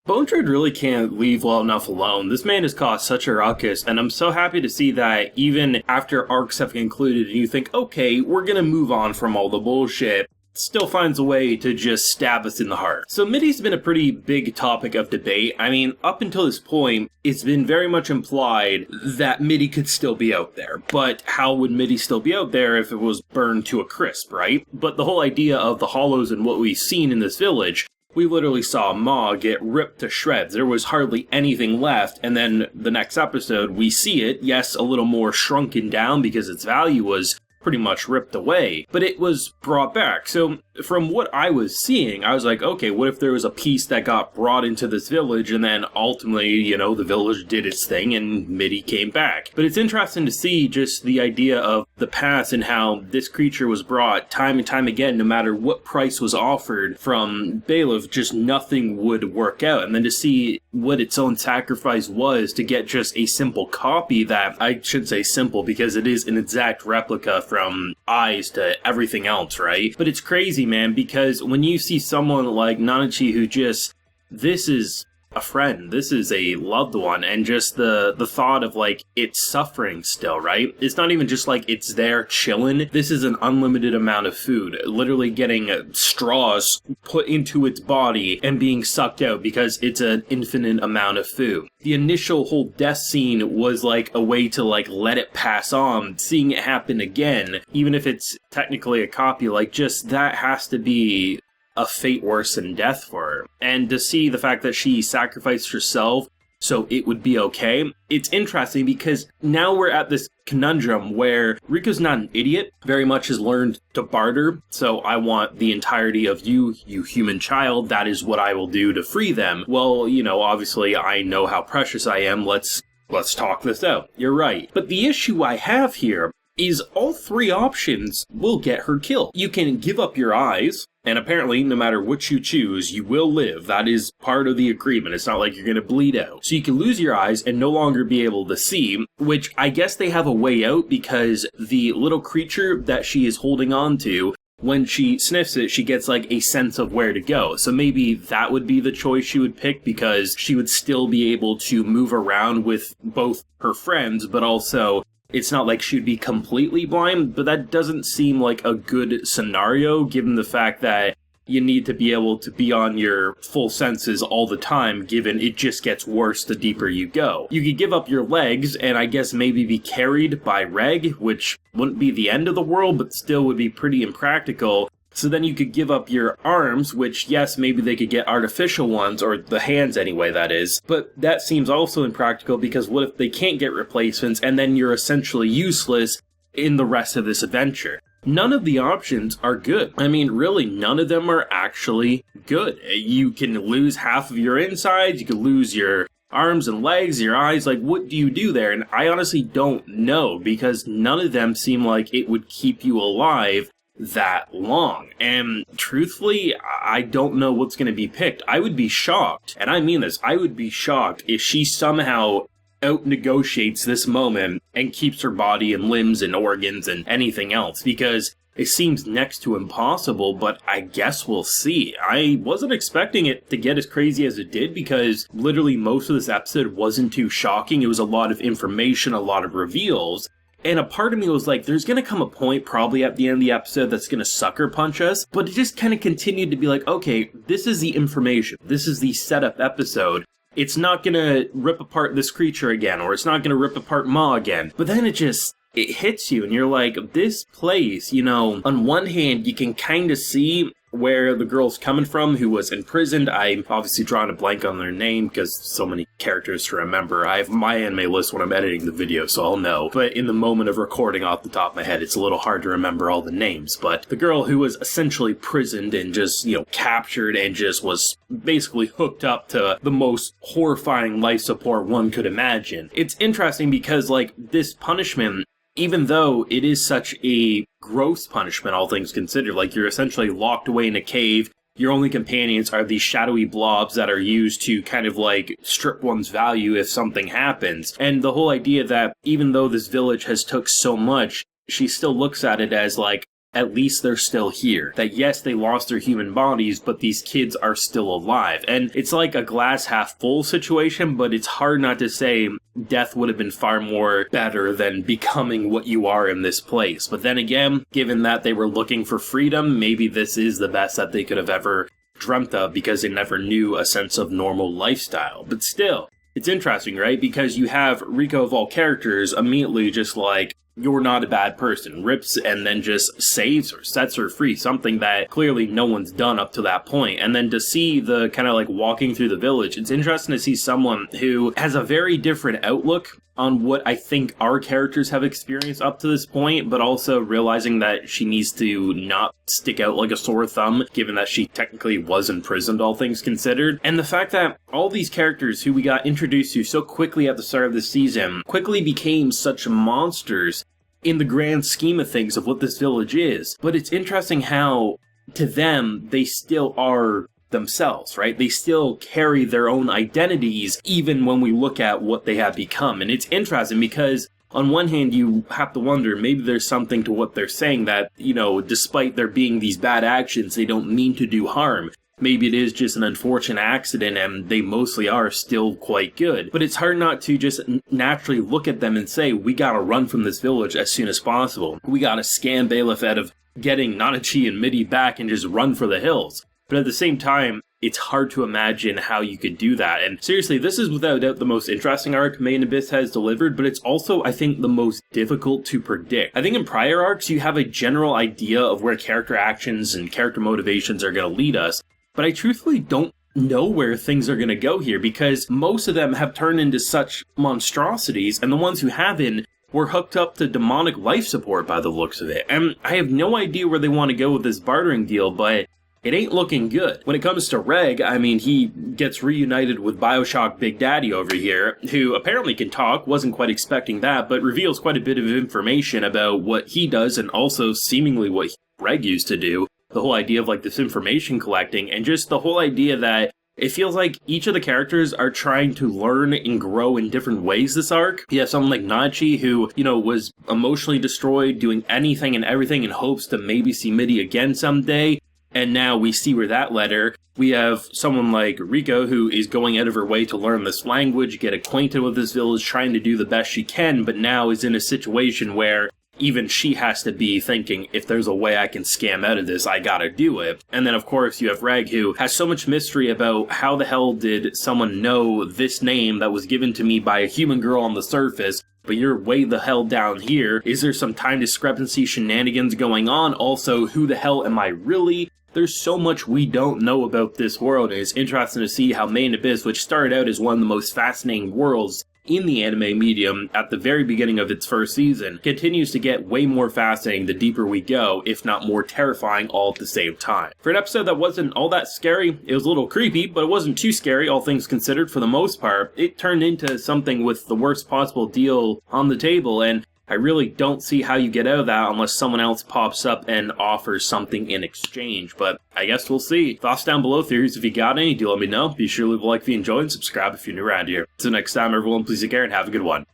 Bone Trade really can't leave well enough alone. This man has caused such a ruckus, and I'm so happy to see that even after arcs have concluded and you think, okay, we're gonna move on from all the bullshit, still finds a way to just stab us in the heart. So Mitty's been a pretty big topic of debate. I mean, up until this point, it's been very much implied that Mitty could still be out there. But how would Mitty still be out there if it was burned to a crisp, right? But the whole idea of the hollows and what we've seen in this village, we literally saw Ma get ripped to shreds. There was hardly anything left, and then the next episode, we see it, yes, a little more shrunken down because its value was pretty much ripped away, but it was brought back. So from what I was seeing, I was like, okay, what if there was a piece that got brought into this village and then ultimately, you know, the village did its thing and Mitty came back. But it's interesting to see just the idea of the past and how this creature was brought time and time again, no matter what price was offered from Bailiff, just nothing would work out. And then to see what its own sacrifice was to get just a simple copy that, I should say simple because it is an exact replica from eyes to everything else, right? But it's crazy, man, because when you see someone like Nanachi who just, this is a friend, this is a loved one, and just the thought of like it's suffering still, right? It's not even just like it's there chilling. This is an unlimited amount of food, literally getting straws put into its body and being sucked out because it's an infinite amount of food. The initial whole death scene was like a way to like let it pass on, seeing it happen again, even if it's technically a copy, like just that has to be a fate worse than death for her. And to see the fact that she sacrificed herself so it would be okay, it's interesting because now we're at this conundrum where Riko's not an idiot, very much has learned to barter, so I want the entirety of you, you human child, that is what I will do to free them. Well, you know, obviously I know how precious I am, let's talk this out. You're right. But the issue I have here is all three options will get her killed. You can give up your eyes, and apparently, no matter which you choose, you will live. That is part of the agreement. It's not like you're going to bleed out. So you can lose your eyes and no longer be able to see, which I guess they have a way out because the little creature that she is holding on to, when she sniffs it, she gets like a sense of where to go. So maybe that would be the choice she would pick because she would still be able to move around with both her friends, but also it's not like she'd be completely blind, but that doesn't seem like a good scenario given the fact that you need to be able to be on your full senses all the time, given it just gets worse the deeper you go. You could give up your legs and I guess maybe be carried by Reg, which wouldn't be the end of the world, but still would be pretty impractical. So then you could give up your arms, which, yes, maybe they could get artificial ones, or the hands anyway, that is. But that seems also impractical because what if they can't get replacements and then you're essentially useless in the rest of this adventure? None of the options are good. I mean, really, none of them are actually good. You can lose half of your insides, you can lose your arms and legs, your eyes, like what do you do there? And I honestly don't know because none of them seem like it would keep you alive that long. And truthfully, I don't know what's going to be picked. I would be shocked, and I mean this, I would be shocked if she somehow out-negotiates this moment and keeps her body and limbs and organs and anything else, because it seems next to impossible, but I guess we'll see. I wasn't expecting it to get as crazy as it did because literally most of this episode wasn't too shocking. It was a lot of information, a lot of reveals. And a part of me was like, there's going to come a point probably at the end of the episode that's going to sucker punch us. But it just kind of continued to be like, okay, this is the information. This is the setup episode. It's not going to rip apart this creature again, or it's not going to rip apart Ma again. But then it hits you and you're like, this place, you know, on one hand, you can kind of see where the girl's coming from who was imprisoned. I'm obviously drawing a blank on their name because so many characters to remember. I have my anime list when I'm editing the video, so I'll know. But in the moment of recording off the top of my head, it's a little hard to remember all the names. But the girl who was essentially prisoned and just, you know, captured and just was basically hooked up to the most horrifying life support one could imagine. It's interesting because, like, this punishment, even though it is such a gross punishment, all things considered, like you're essentially locked away in a cave, your only companions are these shadowy blobs that are used to kind of like strip one's value if something happens. And the whole idea that even though this village has took so much, she still looks at it as like, at least they're still here. That yes, they lost their human bodies, but these kids are still alive. And it's like a glass half full situation, but it's hard not to say death would have been far more better than becoming what you are in this place. But then again, given that they were looking for freedom, maybe this is the best that they could have ever dreamt of because they never knew a sense of normal lifestyle. But still, it's interesting, right? Because you have Riko of all characters immediately just like, you're not a bad person, rips and then just saves her, sets her free, something that clearly no one's done up to that point. And then to see the kind of like walking through the village, it's interesting to see someone who has a very different outlook on what I think our characters have experienced up to this point, but also realizing that she needs to not stick out like a sore thumb, given that she technically was imprisoned, all things considered. And the fact that all these characters who we got introduced to so quickly at the start of the season quickly became such monsters in the grand scheme of things of what this village is. But it's interesting how, to them, they still are themselves, right? They still carry their own identities, even when we look at what they have become. And it's interesting because on one hand, you have to wonder, maybe there's something to what they're saying that, you know, despite there being these bad actions, they don't mean to do harm. Maybe it is just an unfortunate accident and they mostly are still quite good. But it's hard not to just naturally look at them and say, we gotta run from this village as soon as possible. We gotta scam Bailiff out of getting Nanachi and Midi back and just run for the hills. But at the same time, it's hard to imagine how you could do that. And seriously, this is without doubt the most interesting arc Made in Abyss has delivered, but it's also, I think, the most difficult to predict. I think in prior arcs, you have a general idea of where character actions and character motivations are going to lead us, but I truthfully don't know where things are going to go here, because most of them have turned into such monstrosities, and the ones who haven't were hooked up to demonic life support by the looks of it. And I have no idea where they want to go with this bartering deal, but it ain't looking good. When it comes to Reg, I mean, he gets reunited with Bioshock Big Daddy over here, who apparently can talk, wasn't quite expecting that, but reveals quite a bit of information about what he does and also seemingly what Reg used to do. The whole idea of like this information collecting and just the whole idea that it feels like each of the characters are trying to learn and grow in different ways this arc. You have someone like Nanachi who, you know, was emotionally destroyed, doing anything and everything in hopes to maybe see Midi again someday. And now we see where that led her. We have someone like Riko who is going out of her way to learn this language, get acquainted with this village, trying to do the best she can, but now is in a situation where even she has to be thinking, if there's a way I can scam out of this, I gotta do it. And then, of course, you have Reg, who has so much mystery about how the hell did someone know this name that was given to me by a human girl on the surface, but you're way the hell down here. Is there some time discrepancy shenanigans going on? Also, who the hell am I really? There's so much we don't know about this world, and it's interesting to see how Made in Abyss, which started out as one of the most fascinating worlds in the anime medium at the very beginning of its first season, continues to get way more fascinating the deeper we go, if not more terrifying all at the same time. For an episode that wasn't all that scary, it was a little creepy, but it wasn't too scary, all things considered for the most part. It turned into something with the worst possible deal on the table, and I really don't see how you get out of that unless someone else pops up and offers something in exchange, but I guess we'll see. Thoughts down below, theories if you got any, do let me know. Be sure to leave a like if you enjoyed and subscribe if you're new around here. Until next time everyone, please take care and have a good one.